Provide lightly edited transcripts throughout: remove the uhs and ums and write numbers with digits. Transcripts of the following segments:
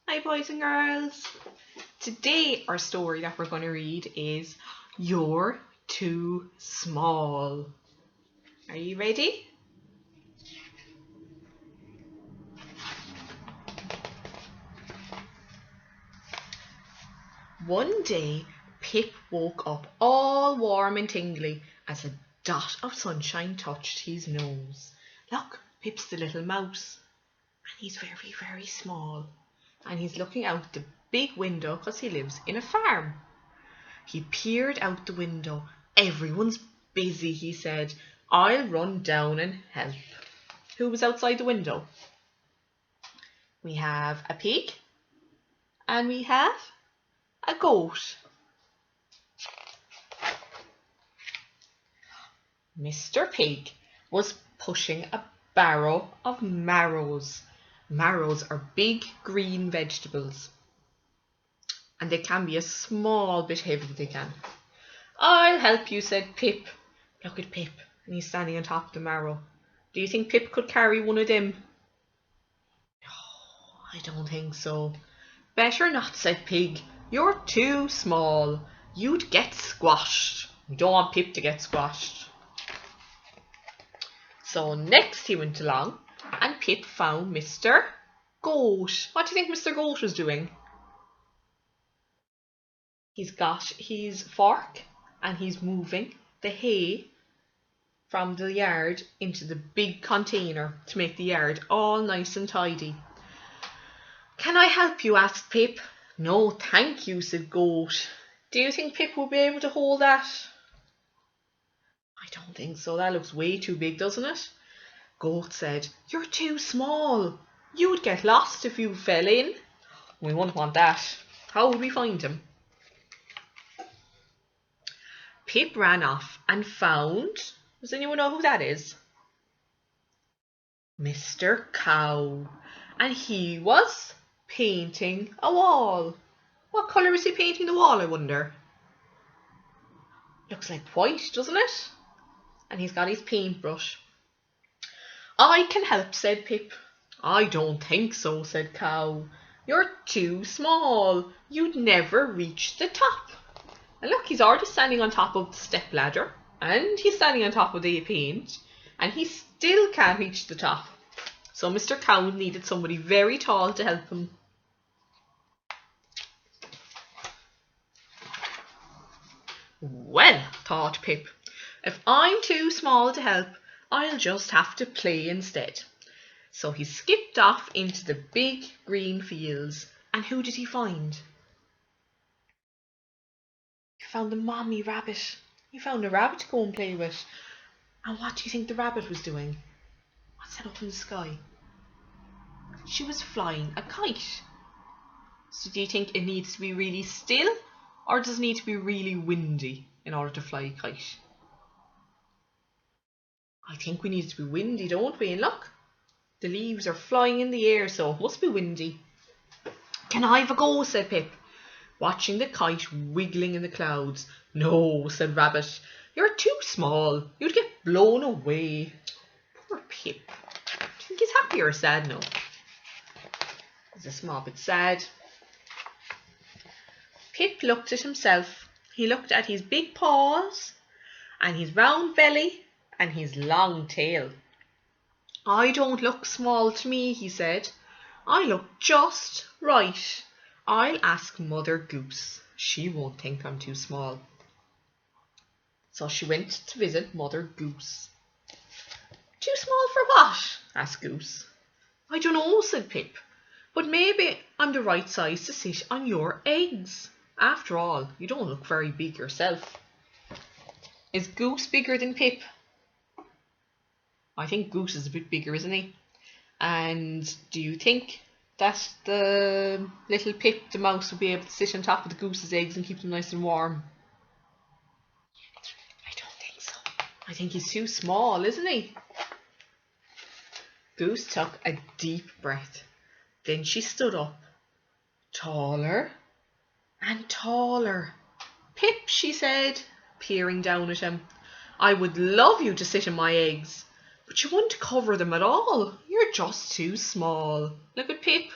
Hi boys and girls. Today our story that we're going to read is You're Too Small. Are you ready? One day Pip woke up all warm and tingly as a dot of sunshine touched his nose. Look, Pip's the little mouse and he's very, very small. And he's looking out the big window because he lives in a farm. He peered out the window. Everyone's busy, he said. I'll run down and help. Who was outside the window? We have a pig and we have a goat. Mr. Pig was pushing a barrow of marrows. Marrows are big green vegetables. And they can be a small bit heavy, they can. I'll help you, said Pip. Look at Pip, and he's standing on top of the marrow. Do you think Pip could carry one of them? No, I don't think so. Better not, said Pig. You're too small. You'd get squashed. We don't want Pip to get squashed. So next he went along, and Pip found Mr. Goat. What do you think Mr. Goat was doing? He's got his fork and he's moving the hay from the yard into the big container to make the yard all nice and tidy. Can I help you? Asked Pip. No, thank you, said Goat. Do you think Pip will be able to hold that? I don't think so. That looks way too big, doesn't it? Goat said, You're too small. You'd get lost if you fell in. We wouldn't want that. How would we find him? Pip ran off and found... Does anyone know who that is? Mr. Cow. And he was painting a wall. What colour is he painting the wall, I wonder? Looks like white, doesn't it? And he's got his paintbrush. I can help, said Pip. I don't think so, said Cow. You're too small. You'd never reach the top. And look, he's already standing on top of the step ladder. And he's standing on top of the paint. And he still can't reach the top. So Mr. Cow needed somebody very tall to help him. Well, thought Pip, if I'm too small to help, I'll just have to play instead. So he skipped off into the big green fields. And who did he find? He found the mommy rabbit. He found a rabbit to go and play with. And what do you think the rabbit was doing? What's that up in the sky? She was flying a kite. So do you think it needs to be really still, or does it need to be really windy in order to fly a kite? I think we need it to be windy, don't we? And look, the leaves are flying in the air, so it must be windy. Can I have a go? Said Pip, watching the kite wiggling in the clouds. No, said Rabbit, you're too small. You'd get blown away. Poor Pip. Do you think he's happy or sad now? He's a small bit sad. Pip looked at himself. He looked at his big paws and his round belly and his long tail. I don't look small to me, he said. I look just right. I'll ask Mother Goose. She won't think I'm too small. So she went to visit Mother Goose. Too small for what? Asked Goose. I don't know, said Pip. But maybe I'm the right size to sit on your eggs. After all, you don't look very big yourself. Is Goose bigger than Pip? I think Goose is a bit bigger, isn't he? And do you think that the little Pip, the mouse, will be able to sit on top of the goose's eggs and keep them nice and warm? I don't think so. I think he's too small, isn't he? Goose took a deep breath. Then she stood up, taller and taller. Pip, she said, peering down at him, I would love you to sit in my eggs, but you wouldn't cover them at all. You're just too small. Look at Pip.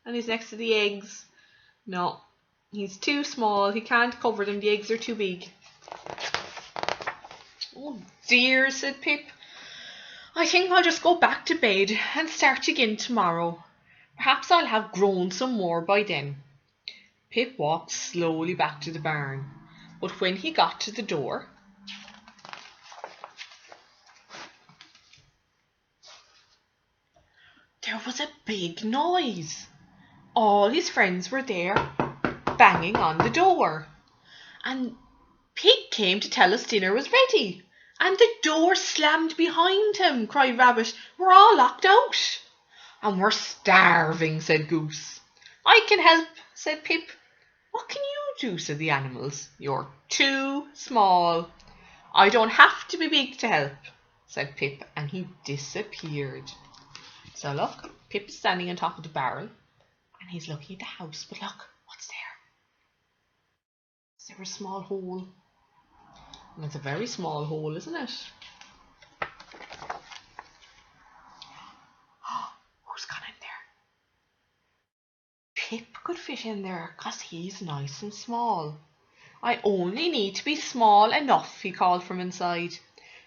And he's next to the eggs. No, he's too small. He can't cover them. The eggs are too big. Oh dear, said Pip. I think I'll just go back to bed and start again tomorrow. Perhaps I'll have grown some more by then. Pip walked slowly back to the barn, but when he got to the door, there was a big noise. All his friends were there, banging on the door. And Pig came to tell us dinner was ready. And the door slammed behind him, cried Rabbit. We're all locked out. And we're starving, said Goose. I can help, said Pip. What can you do, said the animals. You're too small. I don't have to be big to help, said Pip, and he disappeared. So look, Pip's standing on top of the barrel, and he's looking at the house, but look, what's there? Is there a small hole? And it's a very small hole, isn't it? Who's gone in there? Pip could fit in there because he's nice and small. I only need to be small enough, he called from inside.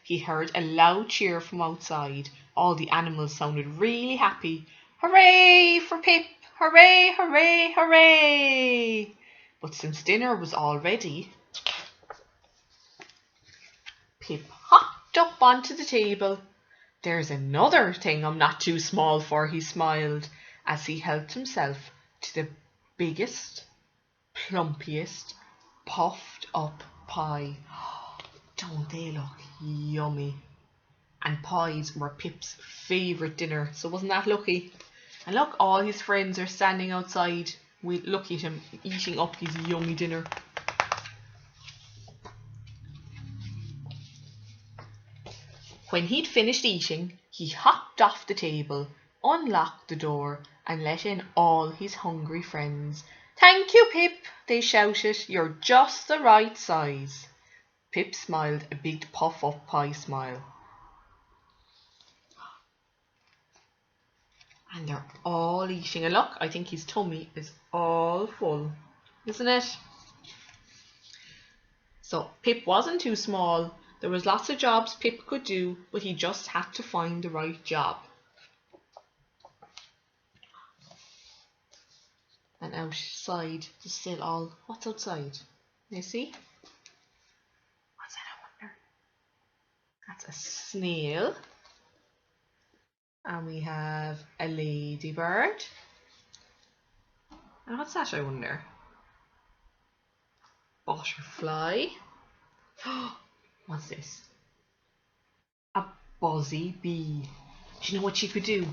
He heard a loud cheer from outside. All the animals sounded really happy. Hooray for Pip! Hooray, hooray, hooray! But since dinner was all ready, Pip hopped up onto the table. There's another thing I'm not too small for, he smiled as he helped himself to the biggest, plumpiest, puffed up pie. Don't they look yummy? And pies were Pip's favourite dinner, so wasn't that lucky? And look, all his friends are standing outside. We look at him eating up his yummy dinner. When he'd finished eating, he hopped off the table, unlocked the door, and let in all his hungry friends. Thank you, Pip, they shouted. You're just the right size. Pip smiled a big puff-up pie smile. And they're all eating. And look, I think his tummy is all full, isn't it? So Pip wasn't too small. There was lots of jobs Pip could do, but he just had to find the right job. And outside is still all... What's outside? You see? What's that, I wonder? That's a snail. And we have a ladybird. And what's that, I wonder? Butterfly. What's this? A buzzy bee. Do you know what you could do?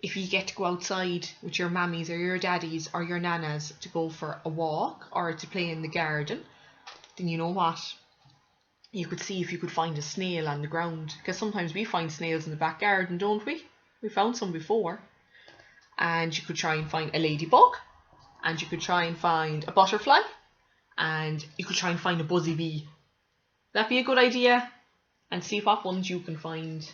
If you get to go outside with your mammies or your daddies or your nanas to go for a walk or to play in the garden, then you know what? You could see if you could find a snail on the ground. Because sometimes we find snails in the back garden, don't we? We found some before. And you could try and find a ladybug. And you could try and find a butterfly. And you could try and find a buzzy bee. That'd be a good idea. And see what ones you can find.